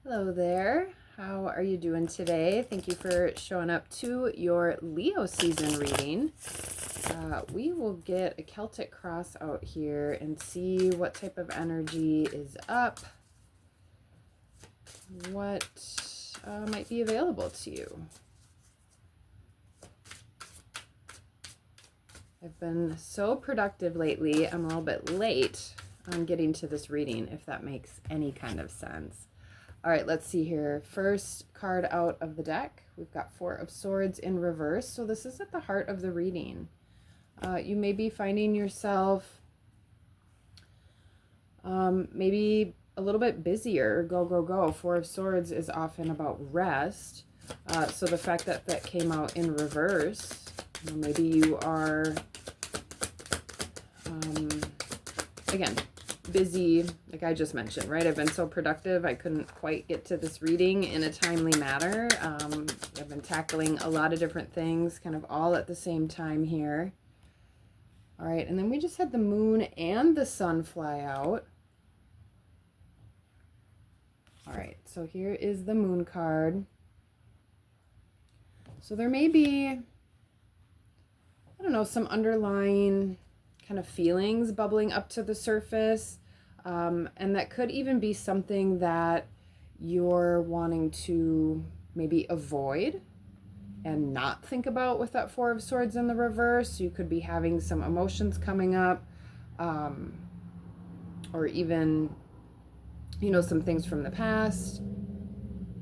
Hello there. How are you doing today? Thank you for showing up to your Leo season reading. We will get a Celtic cross out here and see what type of energy is up, what might be available to you. I've been so productive lately. I'm a little bit late on getting to this reading, if that makes any kind of sense. All right, let's see here. First card out of the deck, we've got Four of Swords in reverse. So this is at the heart of the reading. You may be finding yourself maybe a little bit busier. Go, go, go. Four of Swords is often about rest. So the fact that that came out in reverse, maybe you are, again, busy, like I just mentioned, right? I've been so productive, I couldn't quite get to this reading in a timely manner. I've been tackling a lot of different things, kind of all at the same time here. All right, and then we just had the moon and the sun fly out. All right, so here is the moon card. So there may be, I don't know, some underlying kind of feelings bubbling up to the surface. And that could even be something that you're wanting to maybe avoid and not think about with that Four of Swords in the reverse. You could be having some emotions coming up, or even, you know, some things from the past,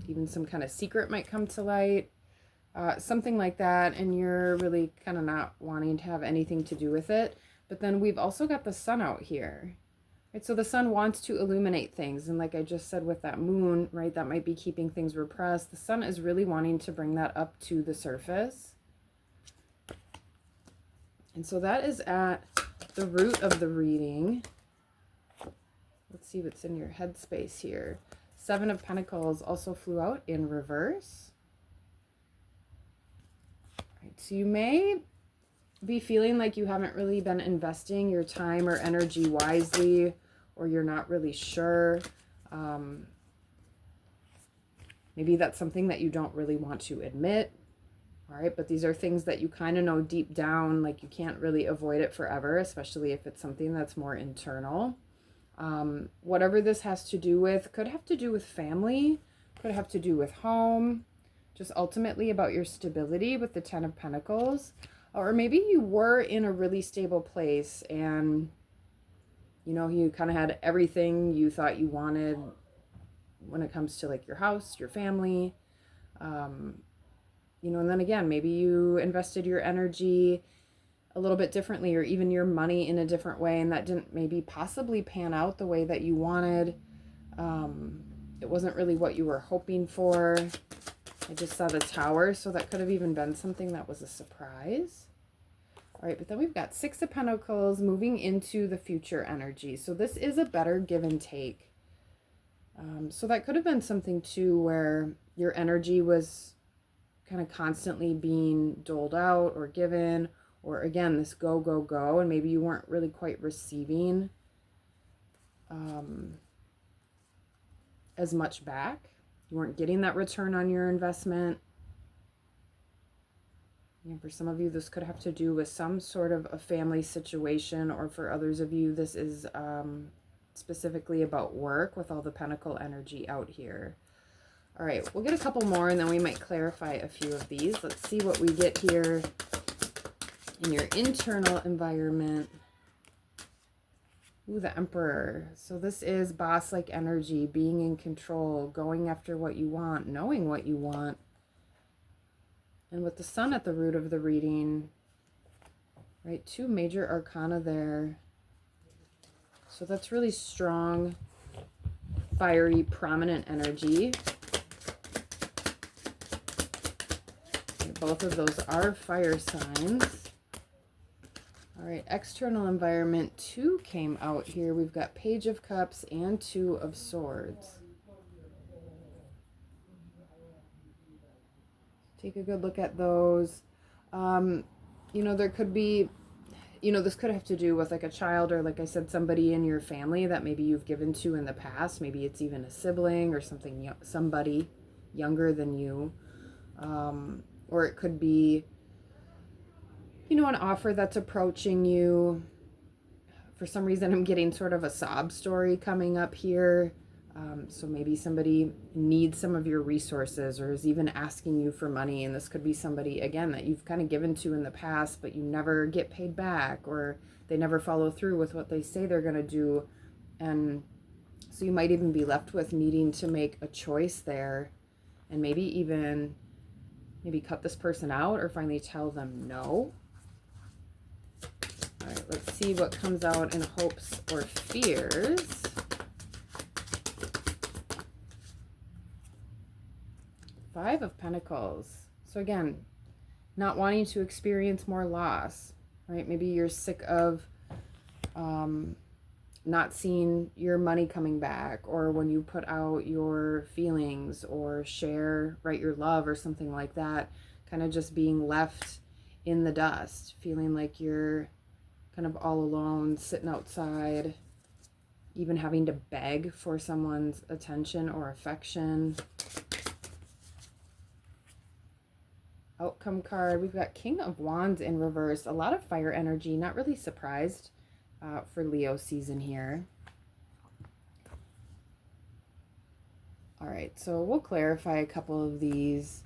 even some kind of secret might come to light, something like that, and you're really kind of not wanting to have anything to do with it. But then we've also got the sun out here. Right, so the sun wants to illuminate things, and like I just said with that moon, right, that might be keeping things repressed. The sun is really wanting to bring that up to the surface. And so that is at the root of the reading. Let's see what's in your headspace here. Seven of Pentacles also flew out in reverse. Right, so you may be feeling like you haven't really been investing your time or energy wisely, or you're not really sure. Maybe that's something that you don't really want to admit. All right, but these are things that you kind of know deep down, like you can't really avoid it forever, especially if it's something that's more internal. Whatever this has to do with, could have to do with family, could have to do with home, just ultimately about your stability with the Ten of Pentacles. Or maybe you were in a really stable place and, you know, you kind of had everything you thought you wanted when it comes to like your house, your family. You know, and then again, maybe you invested your energy a little bit differently, or even your money in a different way, and that didn't maybe possibly pan out the way that you wanted. It wasn't really what you were hoping for. I just saw the Tower, so that could have even been something that was a surprise. All right, but then we've got Six of Pentacles moving into the future energy. So this is a better give and take. So that could have been something too where your energy was kind of constantly being doled out or given, or again, this go, go, go, and maybe you weren't really quite receiving as much back. You weren't getting that return on your investment. And for some of you, this could have to do with some sort of a family situation, or for others of you, this is specifically about work with all the Pentacle energy out here. All right, we'll get a couple more and then we might clarify a few of these. Let's see what we get here in your internal environment. Ooh, the Emperor. So this is boss-like energy, being in control, going after what you want, knowing what you want. And with the sun at the root of the reading, right, two major arcana there. So that's really strong, fiery, prominent energy. Both of those are fire signs. All right, external environment, two came out here. We've got Page of Cups and Two of Swords. Take a good look at those. You know, there could be, this could have to do with like a child or, like I said, somebody in your family that maybe you've given to in the past. Maybe it's even a sibling or somebody younger than you. Or it could be, an offer that's approaching you. For some reason, I'm getting sort of a sob story coming up here. So maybe somebody needs some of your resources or is even asking you for money. And this could be somebody, again, that you've kind of given to in the past, but you never get paid back, or they never follow through with what they say they're going to do. And so you might even be left with needing to make a choice there, and maybe cut this person out or finally tell them no. All right, let's see what comes out in hopes or fears. Five of Pentacles. So again, not wanting to experience more loss, right? Maybe you're sick of not seeing your money coming back, or when you put out your feelings or write your love or something like that, kind of just being left in the dust, feeling like you're kind of all alone, sitting outside, even having to beg for someone's attention or affection. Outcome card, we've got King of Wands in reverse. A lot of fire energy, not really surprised for Leo season here. All right, so we'll clarify a couple of these.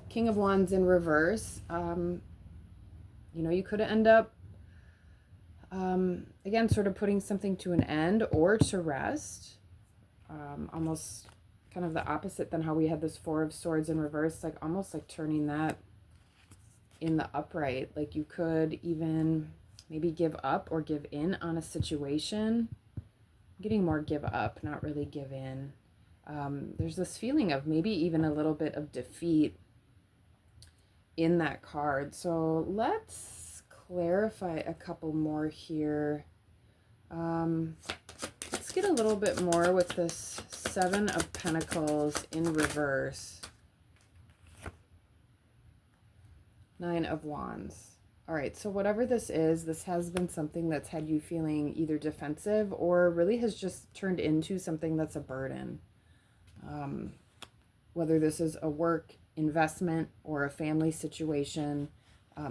King of Wands in reverse, you could end up again sort of putting something to an end or to rest, almost kind of the opposite than how we had this Four of Swords in reverse, like almost like turning that in the upright. Like you could even maybe give up or give in on a situation. I'm getting more give up, not really give in. There's this feeling of maybe even a little bit of defeat in that card. So let's clarify a couple more here. Let's get a little bit more with this Seven of Pentacles in reverse. Nine of Wands. All right, so whatever this has been something that's had you feeling either defensive or really has just turned into something that's a burden. Whether this is a work investment or a family situation,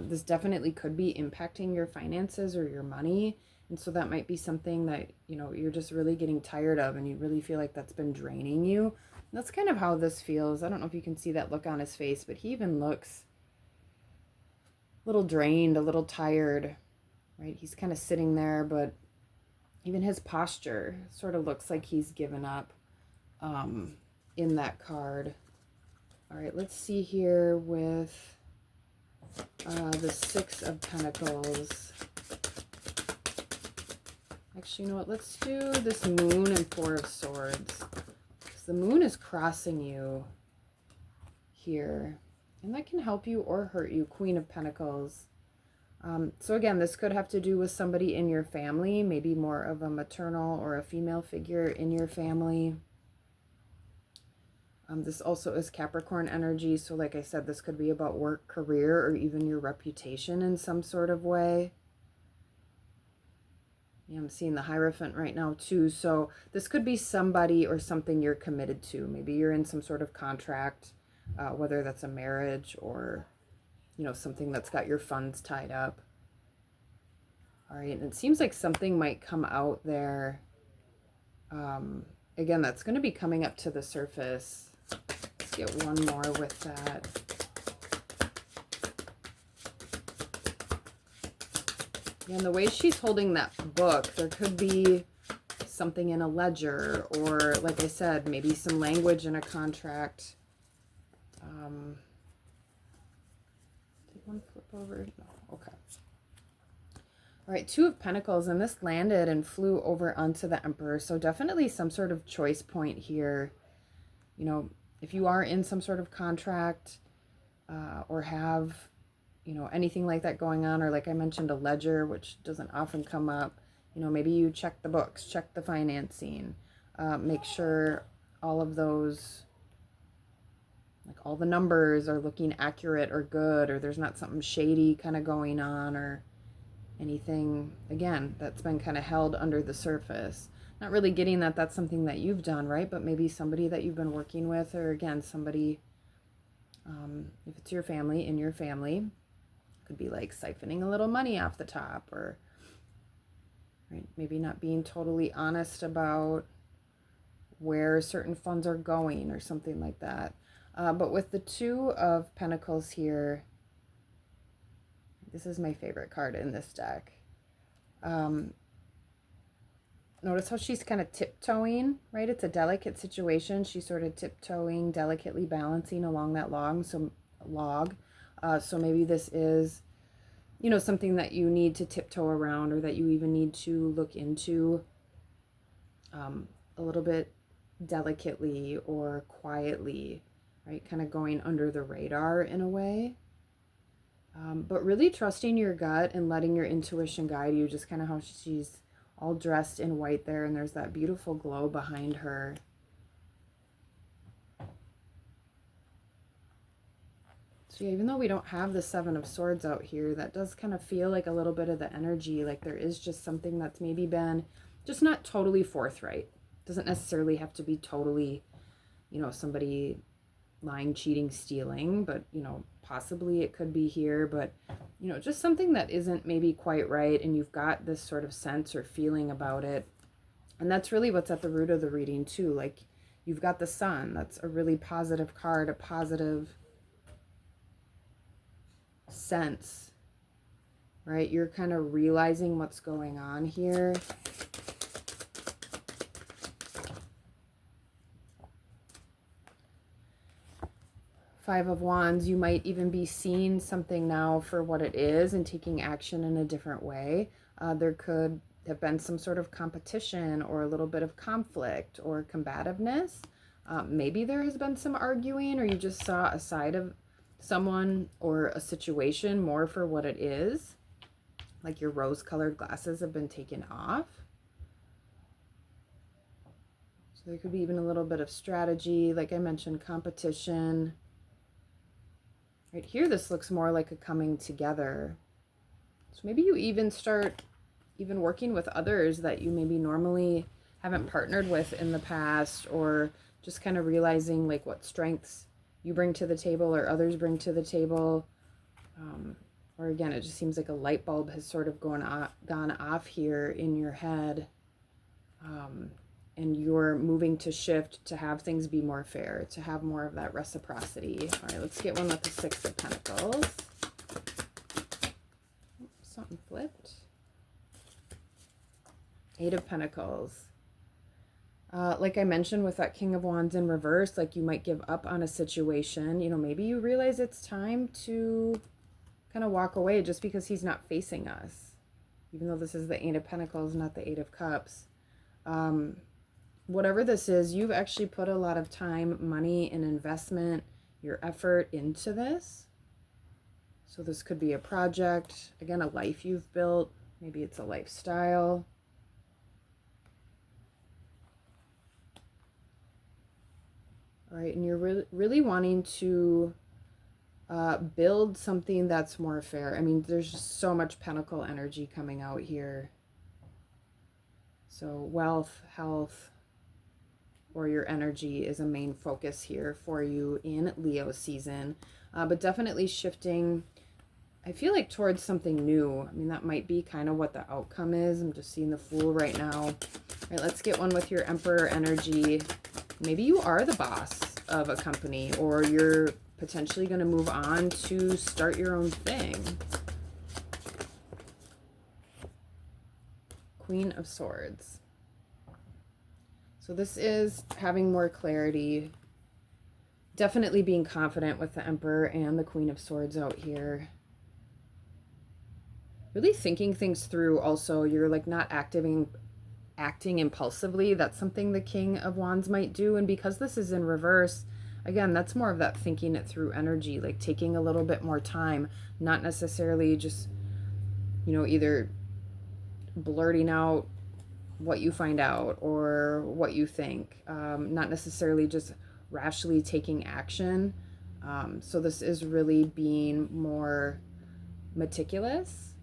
this definitely could be impacting your finances or your money. And so that might be something that, you're just really getting tired of, and you really feel like that's been draining you. And that's kind of how this feels. I don't know if you can see that look on his face, but he even looks a little drained, a little tired, right? He's kind of sitting there, but even his posture sort of looks like he's given up in that card. All right, let's see here with the Six of Pentacles. Actually, you know what? Let's do this Moon and Four of Swords. Because the Moon is crossing you here. And that can help you or hurt you. Queen of Pentacles. So again, this could have to do with somebody in your family. Maybe more of a maternal or a female figure in your family. This also is Capricorn energy. So like I said, this could be about work, career, or even your reputation in some sort of way. Yeah, I'm seeing the Hierophant right now too. So this could be somebody or something you're committed to. Maybe you're in some sort of contract, whether that's a marriage or, something that's got your funds tied up. All right, and it seems like something might come out there. Again, that's going to be coming up to the surface. Let's get one more with that. Yeah, and the way she's holding that book, there could be something in a ledger, or like I said, maybe some language in a contract. Did one flip over? No. Okay. All right, Two of Pentacles, and this landed and flew over onto the Emperor. So definitely some sort of choice point here. If you are in some sort of contract or have, anything like that going on, or like I mentioned, a ledger, which doesn't often come up, maybe you check the books, check the financing, make sure all of those, like all the numbers are looking accurate or good, or there's not something shady kind of going on, or anything, again, that's been kind of held under the surface. Not really getting that that's something that you've done, right? But maybe somebody that you've been working with, or again, somebody, if it's your family, in your family, could be like siphoning a little money off the top, or right, maybe not being totally honest about where certain funds are going or something like that. But with the Two of Pentacles here, this is my favorite card in this deck. Notice how she's kind of tiptoeing, right? It's a delicate situation. She's sort of tiptoeing, delicately balancing along that log. So maybe this is, you know, something that you need to tiptoe around, or that you even need to look into a little bit delicately or quietly, right? Kind of going under the radar in a way. But really trusting your gut and letting your intuition guide you, just kind of how she's all dressed in white there, and there's that beautiful glow behind her. So yeah, even though we don't have the Seven of Swords out here, that does kind of feel like a little bit of the energy, like there is just something that's maybe been just not totally forthright. Doesn't necessarily have to be totally, you know, somebody lying, cheating, stealing, but, you know, possibly it could be here, but, you know, just something that isn't maybe quite right, and you've got this sort of sense or feeling about it. And that's really what's at the root of the reading too. Like, you've got the Sun. That's a really positive card, a positive sense, right? You're kind of realizing what's going on here. Five of Wands, you might even be seeing something now for what it is and taking action in a different way. There could have been some sort of competition or a little bit of conflict or combativeness. Maybe there has been some arguing, or you just saw a side of someone or a situation more for what it is. Like your rose-colored glasses have been taken off. So there could be even a little bit of strategy, like I mentioned, competition. Right here, this looks more like a coming together. So maybe you even start even working with others that you maybe normally haven't partnered with in the past, or just kind of realizing like what strengths you bring to the table or others bring to the table. Or again, it just seems like a light bulb has sort of gone off here in your head. And you're moving to shift to have things be more fair, to have more of that reciprocity. All right, let's get one with the Six of Pentacles. Something flipped. Eight of Pentacles. Like I mentioned with that King of Wands in reverse, like you might give up on a situation. You know, maybe you realize it's time to kind of walk away just because he's not facing us. Even though this is the Eight of Pentacles, not the Eight of Cups. Whatever this is, you've actually put a lot of time, money, and investment, your effort into this. So this could be a project, again, a life you've built. Maybe it's a lifestyle. All right, and you're really wanting to build something that's more fair. I mean, there's just so much pentacle energy coming out here. So wealth, health, or your energy is a main focus here for you in Leo season. But definitely shifting, I feel like, towards something new. I mean, that might be kind of what the outcome is. I'm just seeing the Fool right now. All right, let's get one with your Emperor energy. Maybe you are the boss of a company, or you're potentially going to move on to start your own thing. Queen of Swords. So this is having more clarity, definitely being confident with the Emperor and the Queen of Swords out here. Really thinking things through also. You're like not acting impulsively. That's something the King of Wands might do. And because this is in reverse, again, that's more of that thinking it through energy, like taking a little bit more time, not necessarily just, you know, either blurting out what you find out or what you think, not necessarily just rashly taking action. So this is really being more meticulous.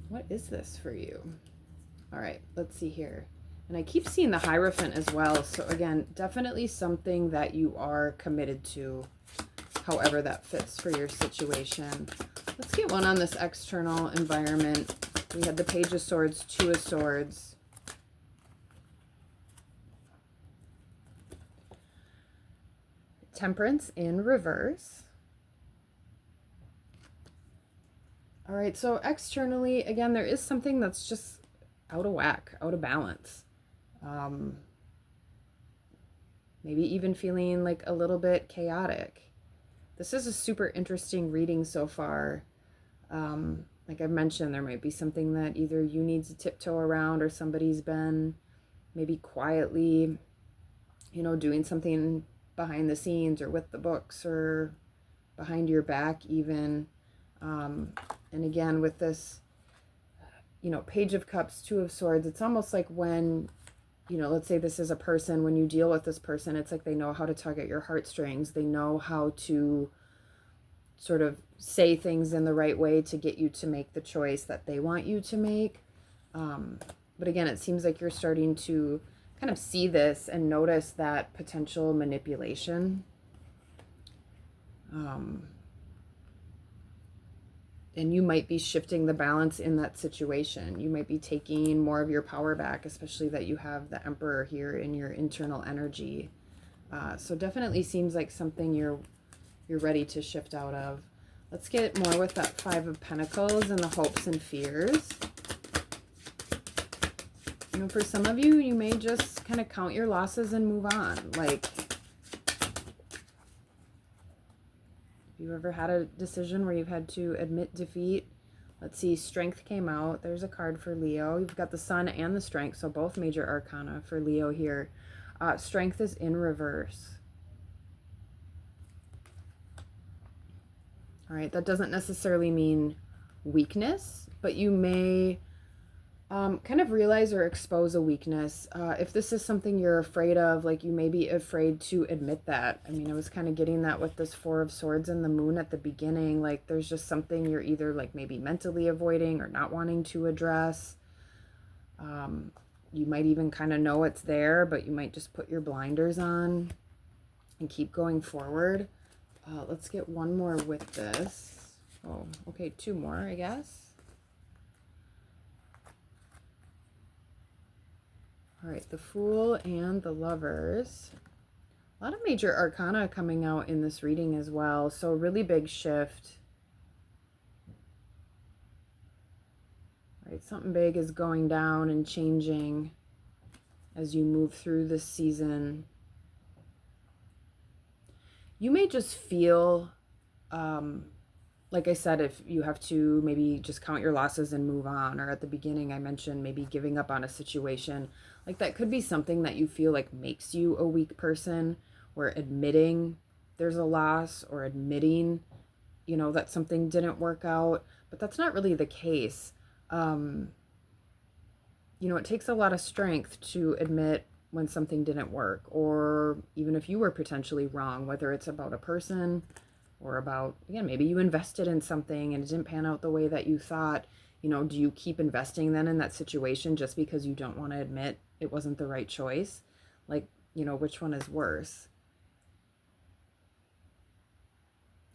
What is this for you? All right, let's see here. And I keep seeing the Hierophant as well. So again, definitely something that you are committed to, however that fits for your situation. Let's get one on this external environment. We had the Page of Swords, Two of Swords. Temperance in reverse. All right, so externally, again, there is something that's just out of whack, out of balance. Maybe even feeling like a little bit chaotic. This is a super interesting reading so far. Like I've mentioned, there might be something that either you need to tiptoe around or somebody's been maybe quietly, you know, doing something behind the scenes or with the books or behind your back even. And again, with this, you know, Page of Cups, Two of Swords, it's almost like when, you know, let's say this is a person, when you deal with this person, it's like they know how to tug at your heartstrings. They know how to sort of say things in the right way to get you to make the choice that they want you to make. But again, it seems like you're starting to kind of see this and notice that potential manipulation. And you might be shifting the balance in that situation. You might be taking more of your power back, especially that you have the Emperor here in your internal energy. So definitely seems like something you're ready to shift out of. Let's get more with that Five of Pentacles and the hopes and fears. You know, for some of you, you may just kind of count your losses and move on. Like, you ever had a decision where you've had to admit defeat? Let's see, Strength came out. There's a card for Leo. You've got the Sun and the Strength, so both major arcana for Leo here. Strength is in reverse. All right, that doesn't necessarily mean weakness, but you may kind of realize or expose a weakness. If this is something you're afraid of, like you may be afraid to admit that. I mean, I was kind of getting that with this Four of Swords and the Moon at the beginning. Like there's just something you're either like maybe mentally avoiding or not wanting to address. You might even kind of know it's there, but you might just put your blinders on and keep going forward. Let's get one more with this. Oh, okay, two more, I guess. All right, the Fool and the Lovers. A lot of major arcana coming out in this reading as well. So really big shift. All right, something big is going down and changing as you move through this season. You may just feel, like I said, if you have to maybe just count your losses and move on, or at the beginning I mentioned maybe giving up on a situation, like that could be something that you feel like makes you a weak person, where admitting there's a loss or admitting, you know, that something didn't work out, but that's not really the case. You know, it takes a lot of strength to admit when something didn't work, or even if you were potentially wrong, whether it's about a person or about, again, maybe you invested in something and it didn't pan out the way that you thought. You know, do you keep investing then in that situation just because you don't want to admit it wasn't the right choice? Like, you know, which one is worse?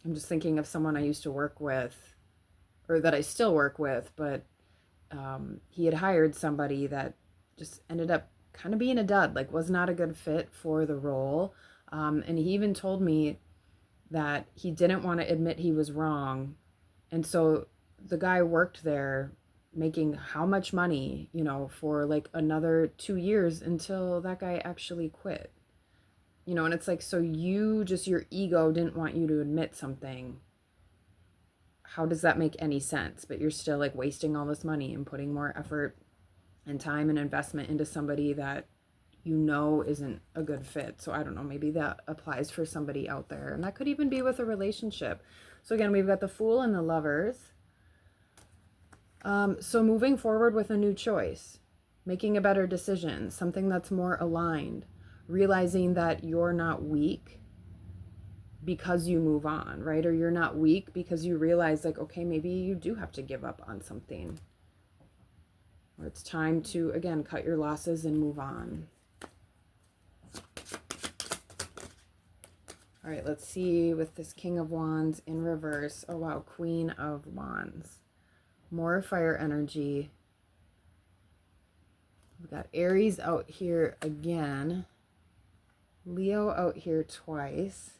I'm just thinking of someone I used to work with, or that I still work with, but he had hired somebody that just ended up kind of being a dud, like was not a good fit for the role. And he even told me that he didn't want to admit he was wrong. And so the guy worked there making how much money, you know, for like another 2 years until that guy actually quit. You know, and it's like, so you just, your ego didn't want you to admit something. How does that make any sense? But you're still like wasting all this money and putting more effort and time and investment into somebody that you know isn't a good fit. So I don't know, maybe that applies for somebody out there. And that could even be with a relationship. So again, we've got the Fool and the Lovers. So moving forward with a new choice, making a better decision, something that's more aligned, realizing that you're not weak because you move on, right? Or you're not weak because you realize like, okay, maybe you do have to give up on something. or it's time to, again, cut your losses and move on. All right, let's see with this King of Wands in reverse. Oh, wow, Queen of Wands. More fire energy. We've got Aries out here again. Leo out here twice.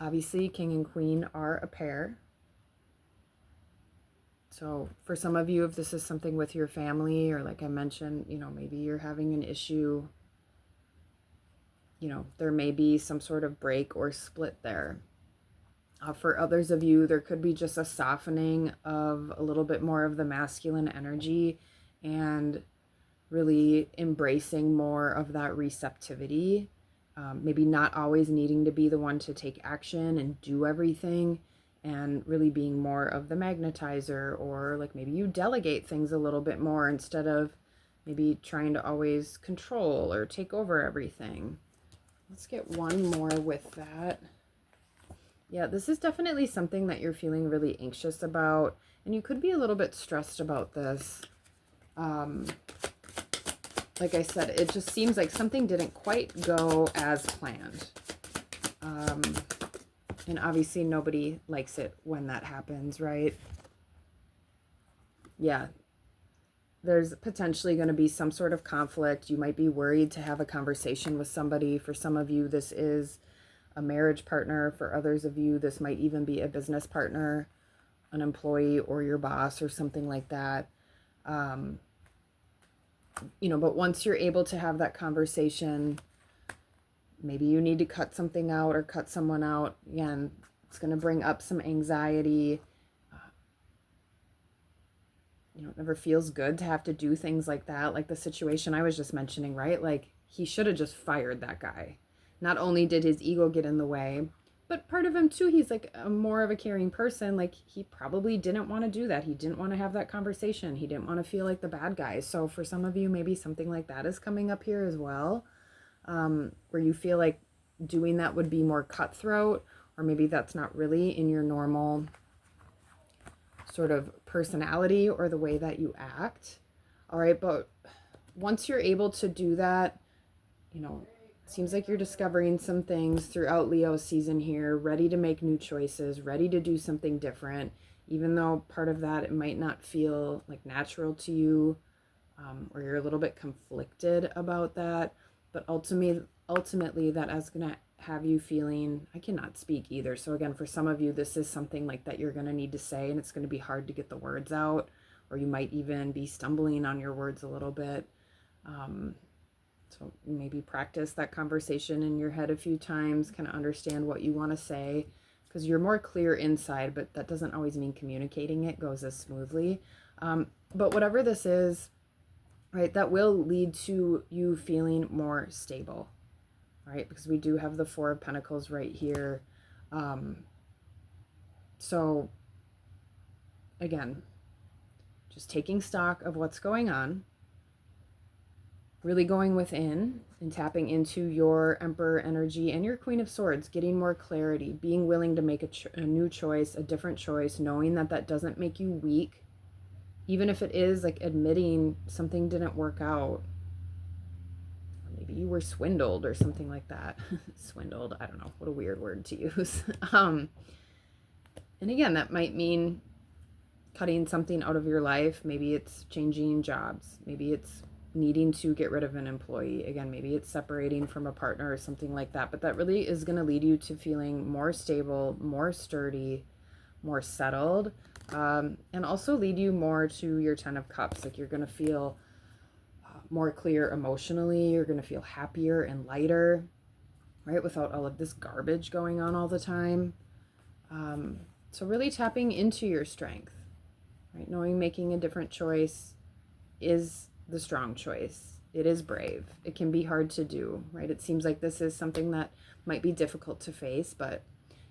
Obviously, King and Queen are a pair. So for some of you, if this is something with your family, or like I mentioned, you know, maybe you're having an issue, you know, there may be some sort of break or split there. For others of you, there could be just a softening of a little bit more of the masculine energy and really embracing more of that receptivity. Maybe not always needing to be the one to take action and do everything, and really being more of the magnetizer, or like maybe you delegate things a little bit more instead of maybe trying to always control or take over everything. Let's get one more with that. Yeah, this is definitely something that you're feeling really anxious about, and you could be a little bit stressed about this. Like I said, it just seems like something didn't quite go as planned. And obviously nobody likes it when that happens, right? Yeah. There's potentially going to be some sort of conflict. You might be worried to have a conversation with somebody. For some of you, this is a marriage partner. For others of you, this might even be a business partner, an employee, or your boss, or something like that. You know, but once you're able to have that conversation, maybe you need to cut something out or cut someone out. Again, it's going to bring up some anxiety. You know, it never feels good to have to do things like that. Like the situation I was just mentioning, right? Like he should have just fired that guy. Not only did his ego get in the way, but part of him too, he's like more of a caring person. Like he probably didn't want to do that. He didn't want to have that conversation. He didn't want to feel like the bad guy. So for some of you, maybe something like that is coming up here as well, where you feel like doing that would be more cutthroat, or maybe that's not really in your normal sort of personality or the way that you act. All right, but once you're able to do that, you know, seems like you're discovering some things throughout Leo's season here, ready to make new choices, ready to do something different, even though part of that, it might not feel like natural to you, or you're a little bit conflicted about that. But ultimately that is going to have you feeling, I cannot speak either. So again, for some of you, this is something like that you're going to need to say, and it's going to be hard to get the words out, or you might even be stumbling on your words a little bit. So maybe practice that conversation in your head a few times, kind of understand what you want to say, because you're more clear inside, but that doesn't always mean communicating it goes as smoothly. But whatever this is, right, that will lead to you feeling more stable, right? Because we do have the Four of Pentacles right here. So again, just taking stock of what's going on, really going within and tapping into your Emperor energy and your Queen of Swords, getting more clarity, being willing to make a new choice, a different choice, knowing that that doesn't make you weak, even if it is like admitting something didn't work out. Or maybe you were swindled or something like that. Swindled, I don't know, what a weird word to use. And again, that might mean cutting something out of your life. Maybe it's changing jobs. Maybe it's needing to get rid of an employee. Again, maybe it's separating from a partner or something like that. But that really is going to lead you to feeling more stable, more sturdy, more settled, and also lead you more to your Ten of Cups. Like you're going to feel more clear emotionally. You're going to feel happier and lighter, right? Without all of this garbage going on all the time. So really tapping into your strength, right? Knowing making a different choice is the strong choice. It is brave. It can be hard to do, right? It seems like this is something that might be difficult to face, but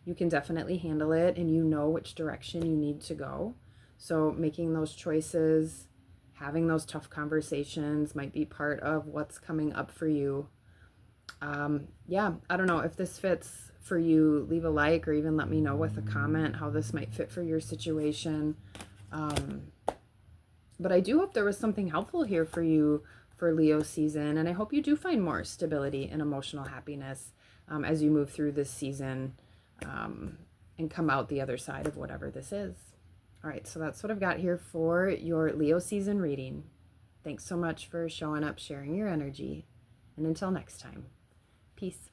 you can definitely handle it, and you know which direction you need to go. So making those choices, having those tough conversations might be part of what's coming up for you. Yeah, I don't know if this fits for you. Leave a like, or even let me know with a comment how this might fit for your situation. But I do hope there was something helpful here for you for Leo season, and I hope you do find more stability and emotional happiness as you move through this season and come out the other side of whatever this is. All right, so that's what I've got here for your Leo season reading. Thanks so much for showing up, sharing your energy, and until next time, peace.